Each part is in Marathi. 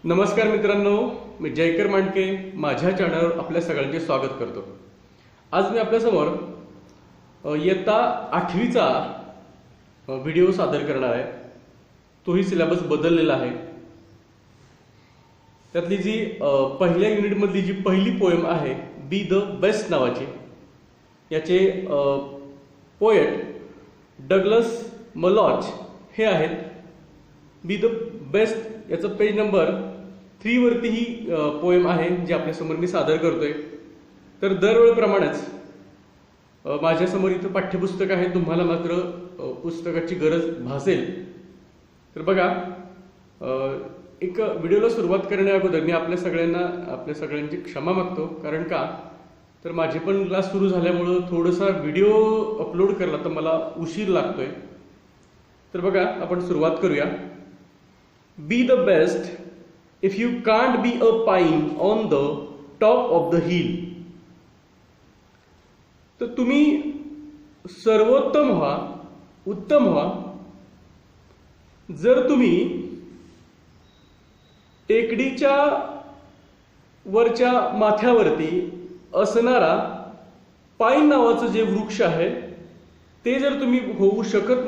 नमस्कार मित्रांनो, मी जयकर मांडके माझ्या चॅनलवर आपल्या सगळ्यांचे स्वागत करतो। आज मी आपल्यासमोर इयत्ता 8वीचा व्हिडिओ सादर करणार आहे। तोही सिलेबस बदललेला आहे। त्यातली जी पहिल्या युनिट मधली जी पहिली पोएम आहे बी द बेस्ट नावाची, याचे पोएट डगलस मलॉच हे आहेत। बी द बेस्ट याचा पेज नंबर 3 वरती ही पोएम आहे जी आपल्यासमोर मी सादर करतोय। तर दरवेळेप्रमाणेच माझ्यासमोर इथं पाठ्यपुस्तक आहे, तुम्हाला मात्र पुस्तकाची गरज भासेल। तर बघा, एक व्हिडिओला सुरुवात करण्या अगोदर मी आपल्या सगळ्यांची क्षमा मागतो। कारण का तर माझे पण क्लास सुरू झाल्यामुळे थोडासा व्हिडिओ अपलोड करायला तर मला उशीर लागतोय। तर बघा, आपण सुरुवात करूया। बी the best if you can't be a pine on the top of the hill. तर तुम्ही सर्वोत्तम व्हा, उत्तम व्हा जर तुम्ही टेकडीच्या वरच्या माथ्यावरती असणारा पाईन नावाचं जे वृक्ष आहे ते जर तुम्ही होऊ शकत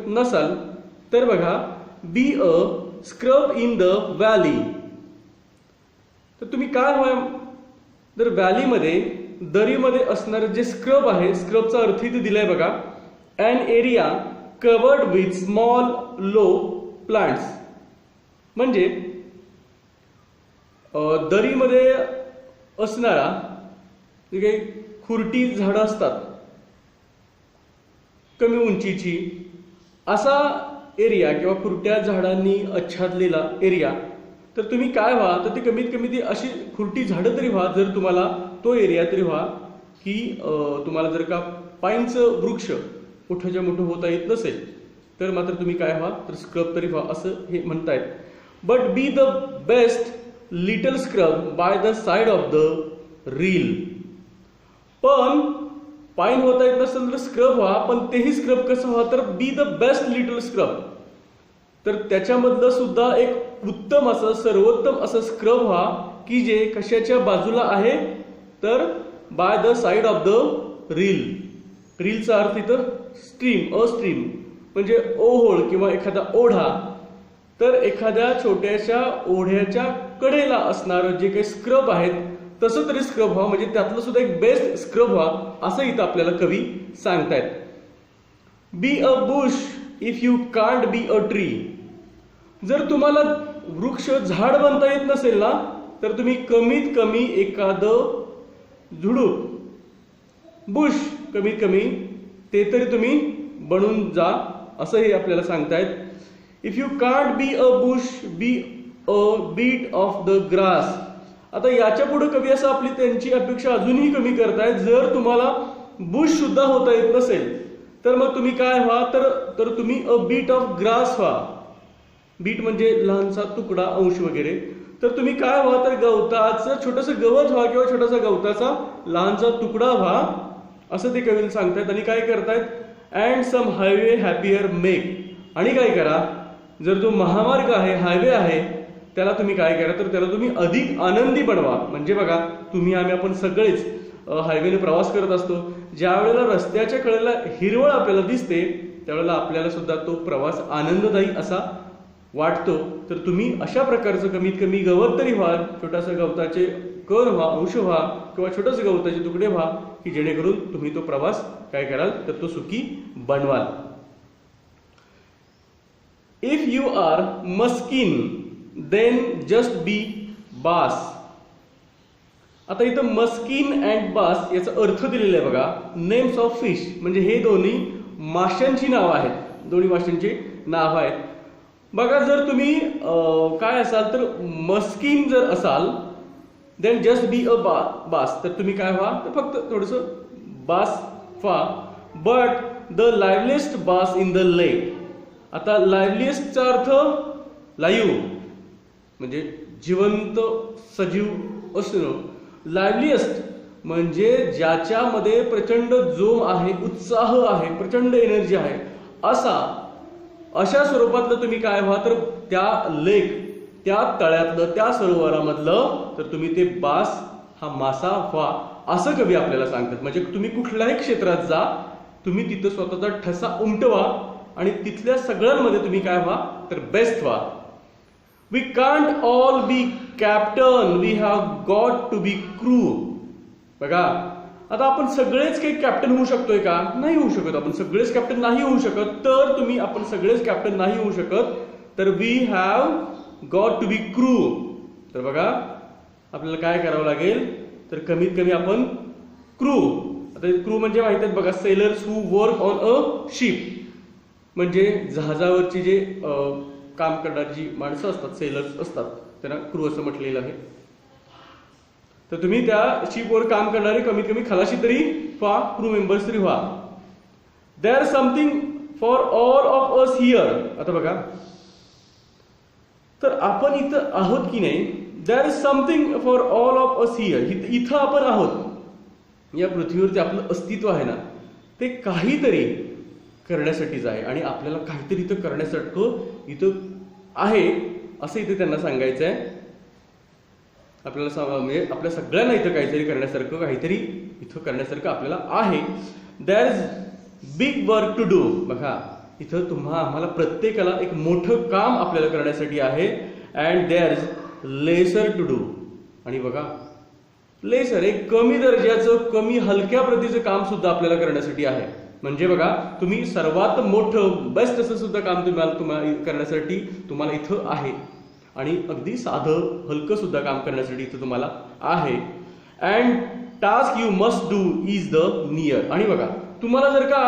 नसाल तर बघा, बी a scrub in the valley. तर तुम्ही काय व्हा, तर व्हॅलीमध्ये दरीमध्ये असणारे जे स्क्रब आहे, स्क्रबचा अर्थ इथे दिलाय बघा, an area covered with small low plants. म्हणजे दरीमध्ये असणारा जे काही खुरटी झाडं असतात कमी उंचीची, असा एरिया किंवा खुरट्या झाडांनी आच्छादलेला एरिया। तर तुम्ही काय व्हा, तर ती कमीत कमी ती अशी खुरटी झाडं तरी व्हा, जर तुम्हाला तो एरिया तरी व्हा की तुम्हाला जर का पाईनचं वृक्ष मोठ्याच्या मोठं होता येत नसेल तर मात्र तुम्ही काय व्हा, तर स्क्रब तरी व्हा असं हे म्हणतायत। But B the best little scrub bye the side of the reel. पण पाईन होता येत नसेल तर स्क्रब व्हा, पण तेही स्क्रब कसं व्हा, तर बी द बेस्ट लिटल स्क्रब। तर त्याच्यामधलं सुद्धा एक उत्तम असं, सर्वोत्तम असं स्क्रब व्हा की जे कशाच्या बाजूला आहे, तर by the side of the reel. रीलचा अर्थ इथं स्ट्रीम, अ स्ट्रीम म्हणजे ओहोळ किंवा एखादा ओढा। तर एखाद्या छोट्याशा ओढ्याच्या कडेला असणारं जे काही स्क्रब आहेत तसं तरी स्क्रब व्हा, म्हणजे त्यातलं सुद्धा एक बेस्ट स्क्रब व्हा असं इथं आपल्याला कवी सांगतायत। बी a Bush if you can't be a tree. जर तुम्हाला वृक्ष झाड बनता येत नसेल ना, तर तुम्ही कमीत कमी एखादं झुडूप, बुश कमीत कमी ते तरी तुम्ही बनून जा असं हे आपल्याला सांगतायत। If you can't be a bush be a bit of the grass. आता याच्या पुढे कवी असं आपली त्यांची अपेक्षा अजूनही कमी करतायत, जर तुम्हाला बुश सुद्धा होता येत नसेल तर मग तुम्ही काय व्हा, तर तुम्ही अ बीट ऑफ ग्रास व्हा। बीट म्हणजे लहानसा तुकडा, अंश वगैरे। तर तुम्ही काय व्हा, तर गवताचं छोटंसं गवत व्हा किंवा छोटासा गवताचा लहानसा तुकडा व्हा असं ते कवीला सांगतायत। आणि काय करतायत, and some highway happier make. आणि काय करा, जर जो महामार्ग आहे, हायवे आहे, त्याला तुम्ही काय करा, तर त्याला तुम्ही अधिक आनंदी बनवा। म्हणजे बघा, आपण सगळेच हायवेने प्रवास करत असतो, ज्या वेळेला रस्त्याच्या कडेला हिरवळ आपल्याला दिसते त्यावेळेला आपल्याला सुद्धा तो प्रवास आनंददायी असा वाटतो। तर तुम्ही अशा प्रकारचं कमीत कमी गवत तरी व्हा, छोटासा गवताचे कण व्हा, अंश व्हा किंवा छोटेसे गवताचे तुकडे व्हा की जेणेकरून तुम्ही तो प्रवास काय कराल, तर तो सुखी बनवाल। If you are muskie then just be bass. आता इथं मस्किन अँड बास याचा अर्थ दिलेला आहे बघा, नेम्स ऑफ फिश, म्हणजे हे दोन्ही माशांची नावं आहेत, दोन्ही माशांची नाव आहेत। बघा, जर तुम्ही काय असाल, तर मस्किन जर असाल देन जस्ट बी अ बास, तर तुम्ही काय व्हा, तर फक्त थोडस बास व्हा। But the liveliest bass in the lake. आता लाईव्हलीएस्टचा अर्थ लाईव्ह म्हणजे जिवंत, सजीव असणं। लाईव्हलीएस्ट म्हणजे ज्याच्यामध्ये प्रचंड जोम आहे, उत्साह आहे, प्रचंड एनर्जी आहे, असा अशा स्वरूपातलं तुम्ही काय व्हा तर त्या लेक, त्या तळ्यातलं, त्या सरोवरामधलं तर तुम्ही ते बास हा मासा व्हा, असं कवी आपल्याला सांगतात. म्हणजे तुम्ही कुठल्याही क्षेत्रात जा, तुम्ही तिथं स्वतःचा ठसा उमटवा आणि तिथल्या सगळ्यांमध्ये तुम्ही काय व्हा तर बेस्ट व्हा. We can't all be captain, we have got to be crew. बघा, आता आपण सगळेच काही कॅप्टन होऊ शकतोय का? नाही होऊ शकत. आपण सगळेच कॅप्टन नाही होऊ शकत. तर तुम्ही आपण सगळेच कॅप्टन नाही होऊ शकत, तर we have got to be crew. तर बघा, आपल्याला काय करावं लागेल तर कमीत कमी आपण क्रू. आता क्रू म्हणजे माहिती आहे बघा, sellers who work on a ship, म्हणजे जहाजावरची जे काम करणारी जी माणसं असतात, सेलर्स असतात, त्यांना क्रू असं म्हटलेलं आहे. तर तुम्ही त्या शिपवर काम करणारे कमीत कमी खलाशी तरी व्हा, क्रू मेंबर्स तरी व्हा. There are something for all of us here. आता बघा, तर आपण इथं आहोत की नाही? There is something for all of us here. इथं आपण आहोत, या पृथ्वीवरती आपलं अस्तित्व आहे ना, ते काहीतरी करण्यासाठीच आहे आणि आपल्याला काहीतरी इथं करण्यासारखं इथं आहे, असं इथे त्यांना सांगायचं आहे. आपल्याला म्हणजे आपल्या सगळ्यांना इथं काहीतरी करण्यासारखं, काहीतरी इथं करण्यासारखं आपल्याला आहे. There is big work to do. बघा, इथं आम्हाला प्रत्येकाला एक मोठं काम आपल्याला करण्यासाठी आहे. And there is lesser to do. आणि बघा, लेसर एक कमी दर्जाचं, कमी हलक्या प्रतीचं काम सुद्धा आपल्याला करण्यासाठी आहे. म्हणजे बघा, तुम्ही सर्वात मोठं बेस्ट असं सुद्धा काम तुम्हाला करण्यासाठी तुम्हाला इथं आहे आणि अगदी साधं हलकं सुद्धा काम करण्यासाठी इथं तुम्हाला आहे. And task you must do is the near. आणि बघा, तुम्हाला जर का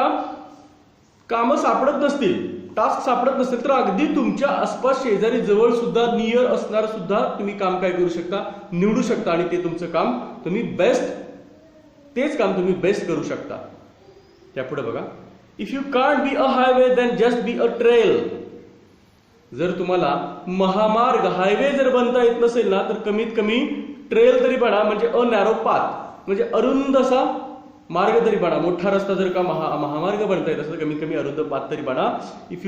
कामं सापडत नसतील, टास्क सापडत नसतील, तर अगदी तुमच्या आसपास शेजारी जवळ सुद्धा नियर असणार सुद्धा तुम्ही काम काय करू शकता, निवडू शकता आणि ते तुमचं काम तुम्ही बेस्ट, तेच काम तुम्ही बेस्ट करू शकता. त्यापुढे बघा, if you can't be a highway then just be a trail. जर तुम्हाला महामार्ग, हायवे जर बनता येत नसेल ना, तर कमीत कमी ट्रेल तरी बना, म्हणजे अ नॅरो पाथ, म्हणजे अरुंद असा मार्ग तरी बना. मोठा रस्ता जर का महामार्ग बनता येत असेल, कमीत कमी अरुंद पाथ तरी बना. If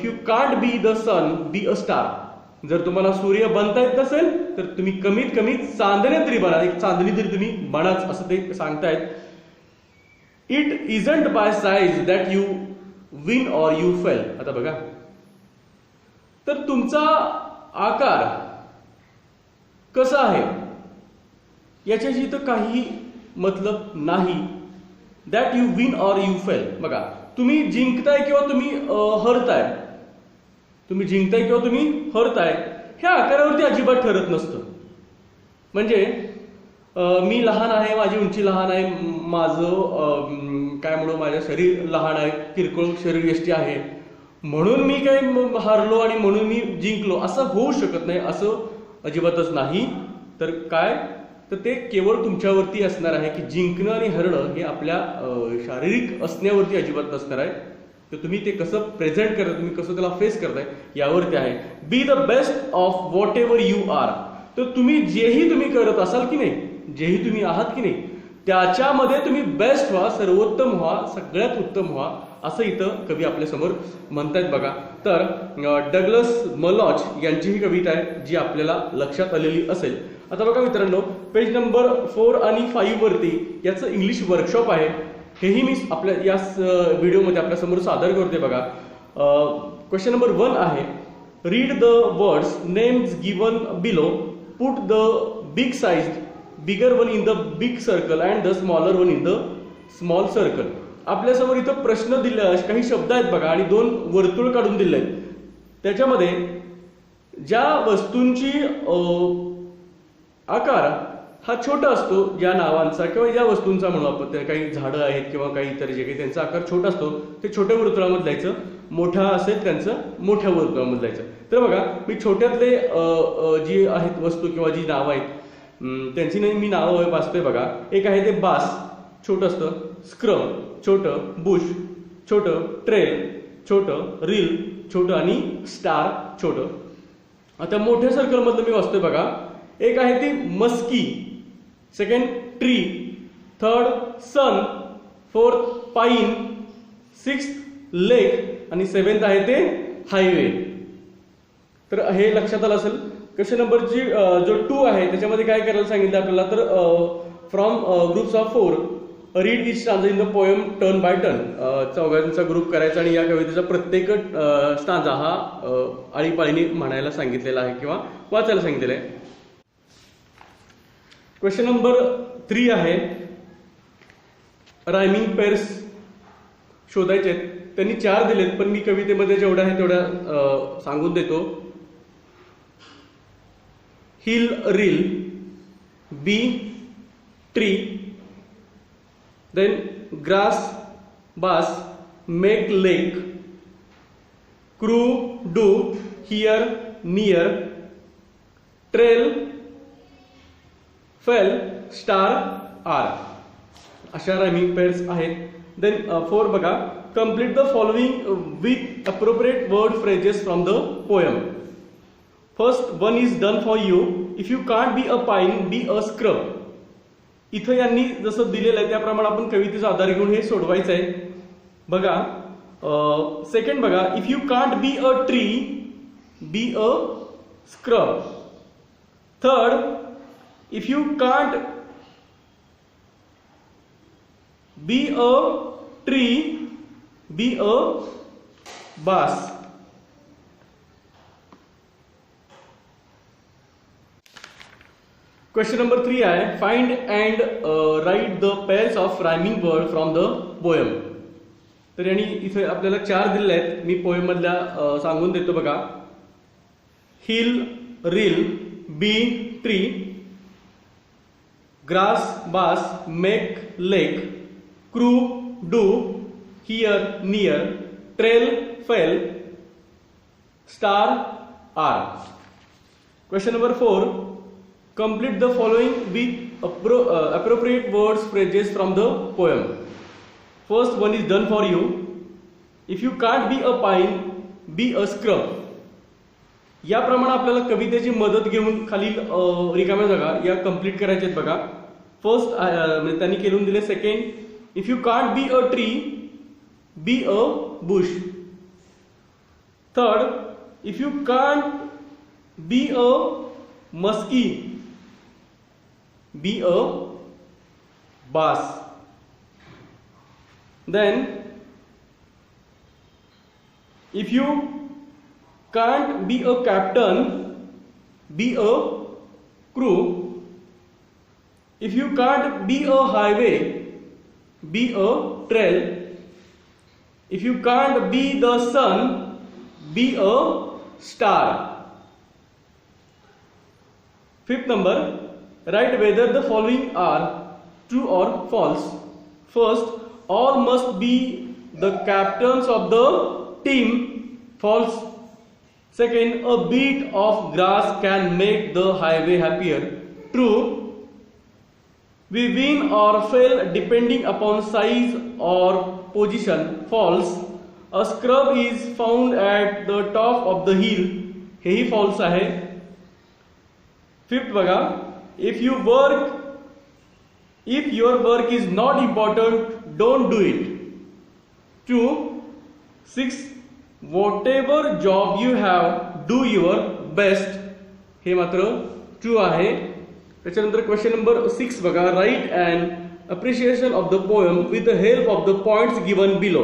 you can't be the sun, be a star. जर तुम्हाला सूर्य बनता येत नसेल, तर तुम्ही कमीत कमी चांदणे तरी बना, एक चांदणी तरी तुम्ही बनाच, असं ते सांगतायत. It isn't bye size that you win or you fail. आता बघा, तर तुमचा आकार कसा आहे याच्याशी तर काही मतलब नाही. That you win or you fail. बघा, तुम्ही जिंकताय किंवा तुम्ही हरताय, तुम्ही जिंकताय किंवा तुम्ही हरताय, ह्या आकारावरती अजिबात ठरत नसतं. म्हणजे मी लहान आहे, माझी उंची लहान आहे, माझं काय म्हणू, माझं शरीर लहान आहे, किरकोळ शरीरयष्टी आहे, म्हणून मी काय हारलो आणि म्हणून मी जिंकलो, असं होऊ शकत नाही. असं अजिबातच नाही. तर काय, तर ते केवळ तुमच्यावरती असणार आहे की जिंकणं आणि हरणं हे आपल्या शारीरिक असण्यावरती अजिबात नसणार आहे. तर तुम्ही ते कसं प्रेझेंट करताय, तुम्ही कसं त्याला फेस करताय यावरती आहे. Be the best of whatever you are. तर तुम्ही जेही तुम्ही करत असाल की नाही, जेही तुम्ही आहात की नाही, त्याच्यामध्ये तुम्ही बेस्ट व्हा, सर्वोत्तम व्हा, सगळ्यात उत्तम व्हा, असं इथं कवी आपल्या समोर म्हणतायत. बघा, तर डग्लस मलॉच यांची ही कविता आहे जी आपल्याला लक्षात आलेली असेल. आता बघा मित्रांनो, पेज नंबर 4 आणि 5 वरती याचं इंग्लिश वर्कशॉप आहे. हेही मी आपल्या या व्हिडिओमध्ये आपल्या समोर सादर करते. बघा, क्वेश्चन नंबर 1 आहे, read the words names given below, put the big size bigger one in the big circle and the smaller one in the small circle. आपल्यासमोर इथं प्रश्न दिले, काही शब्द आहेत बघा, आणि 2 वर्तुळ काढून दिले आहेत. त्याच्यामध्ये ज्या वस्तूंची आकार हा छोटा असतो, ज्या नावांचा किंवा ज्या वस्तूंचा म्हणू आपण, त्या काही झाडं आहेत किंवा काही इतर जे काही त्यांचा आकार छोटा असतो, ते छोट्या वर्तुळामध्ये जायचं, मोठा असेल त्यांचं मोठ्या वर्तुळामध्ये जायचं. तर बघा, मी छोट्यातले जी आहेत वस्तू किंवा जी नावं आहेत त्यांची मी नावं वाचतोय. बघा, एक आहे ते बास, छोटं असतं, स्क्रम छोटं, बुश छोटं, ट्रेल छोटं, रील छोटं आणि स्टार छोटं. आता मोठ्या सर्कलमधलं मी वाचतोय. बघा, एक आहे ती मस्की, सेकंड ट्री, थर्ड सन, फोर्थ पाईन, सिक्स्थ लेक आणि 7th आहे ते हायवे. तर हे लक्षात आलं असेल. क्वेश्चन नंबरची जो 2 आहे त्याच्यामध्ये काय करायला सांगितलं आपल्याला, तर from groups of 4 read each stanza in the poem turn by turn. चौघांचा ग्रुप करायचा आणि या कवितेचा प्रत्येक स्टांजा हा आळीपाळीने म्हणायला सांगितलेला आहे किंवा वाचायला सांगितलेला आहे. क्वेश्चन नंबर 3 आहे रायमिंग पेअर्स शोधायचे आहेत. त्यांनी 4 दिलेत, पण मी कवितेमध्ये जेवढ्या आहे तेवढ्या सांगून देतो. Hill rill, bee tree, then grass bass make lake, crew do here near, trail fail star are. अशा रायमिंग पेअर्स आहेत. देन 4 बघा, complete the following with appropriate word phrases from the poem. First one is done for you, if you can't be a pine be a scrub. इथं यांनी जसं दिलेलं आहे त्याप्रमाणे आपण कवितेचा आधार घेऊन हे सोडवायचं आहे. बघा सेकंड बघा, if you can't be a tree be a scrub. Third, if you can't be a tree be a bass. Question number 3 आहे find and write the pairs of rhyming word from the poem. तर यांनी इथे आपल्याला 4 दिलेले आहेत. मी पोएम मधल्या सांगून देतो बघा. Hill rill, bee tree, grass bass make lake, crew do here near, trail fail star are. Question number 4, complete the following with appropriate words phrases from the poem. First one is done for you, if you can't be a pine be a scrub. याप्रमाणे आपल्याला कवितेची मदत घेऊन खालील रिकाम्या जागा या कंप्लीट करायच्या आहेत बघा. फर्स्ट म्हणजे त्यांनी केलून दिले. Second, if you can't be a tree be a bush. Third, if you can't be a muskie be a bass. Then if you can't be a captain be a crew. If you can't be a highway be a trail. If you can't be the sun be a star. Fifth number, write whether the following are true or false. First, all must be the captains of the team. False. Second, a beat of grass can make the highway happier. True. We win or fail depending upon size or position. False. A scrub is found at the top of the hill. हेही false आहे. Fifth बघा, if your work is not important, don't do it. 2. 6. Whatever job you have, do your best. हे मात्र ट्रू आहे. त्याच्यानंतर क्वेश्चन नंबर 6 बघा, write and appreciation of the poem with the help of the points given below.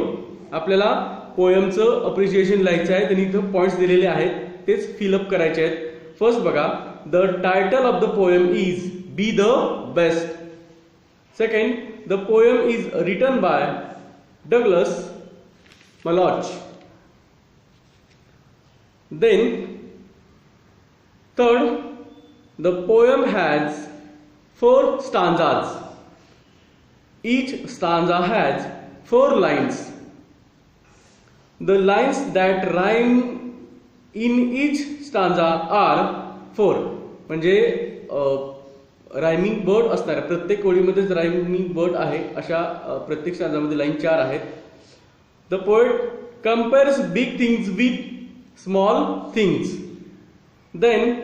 आपल्याला पोएमचं अप्रिशिएशन लिहायचं आहे. त्यांनी इथं पॉइंट्स दिलेले आहेत, तेच फिलअप करायचे आहेत. फर्स्ट बघा, the title of the poem is Be the Best. Second, the poem is written by Douglas Malloch. Then third, the poem has 4 stanzas. Each stanza has 4 lines. The lines that rhyme in each stanza are 4. म्हणजे रायमिंग वर्ड असणार. प्रत्येक ओळीमध्येच रायमिंग वर्ड आहे. अशा प्रत्येक स्टांजामध्ये लाईन 4 आहेत. The poet compares big things with small things. Then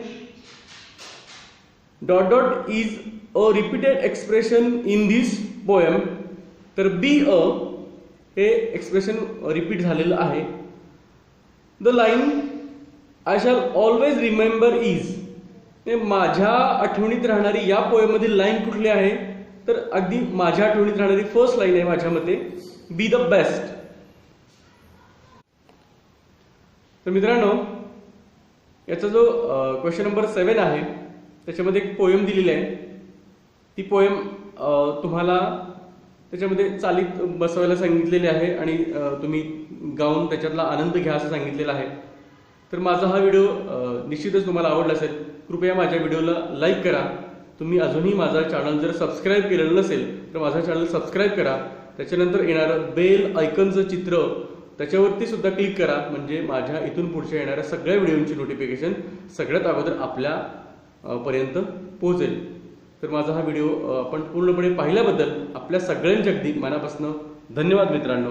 dot dot is a repeated expression in this poem. तर बी अ हे एक्सप्रेशन रिपीट झालेलं आहे. The line I shall always remember is, माझ्या आठवणीत राहणारी या पोएममधील लाईन कुठली आहे, तर अगदी माझ्या आठवणीत राहणारी फर्स्ट लाईन आहे माझ्या मते, बी द बेस्ट. तर मित्रांनो, याचा जो क्वेश्चन नंबर 7 आहे त्याच्यामध्ये एक पोएम दिलेली आहे. ती पोएम तुम्हाला त्याच्यामध्ये चालीत बसवायला सांगितलेली आहे आणि तुम्ही गाऊन त्याच्यातला आनंद घ्या असं सांगितलेलं आहे. तर माझा हा व्हिडिओ निश्चितच तुम्हाला आवडला असेल. कृपया माझ्या व्हिडिओला लाईक करा. तुम्ही अजूनही माझा चॅनल जर सबस्क्राईब केलेलं नसेल तर माझा चॅनल सबस्क्राईब करा. त्याच्यानंतर येणारं बेल आयकॉनचं चित्र त्याच्यावरती सुद्धा क्लिक करा, म्हणजे माझ्या इथून पुढच्या येणाऱ्या सगळ्या व्हिडिओची नोटिफिकेशन सगळ्यात अगोदर आपल्या पर्यंत पोहोचेल. तर माझा हा व्हिडिओ आपण पूर्णपणे पाहिल्याबद्दल आपल्या सगळ्यांच्या अगदी मनापासून धन्यवाद मित्रांनो.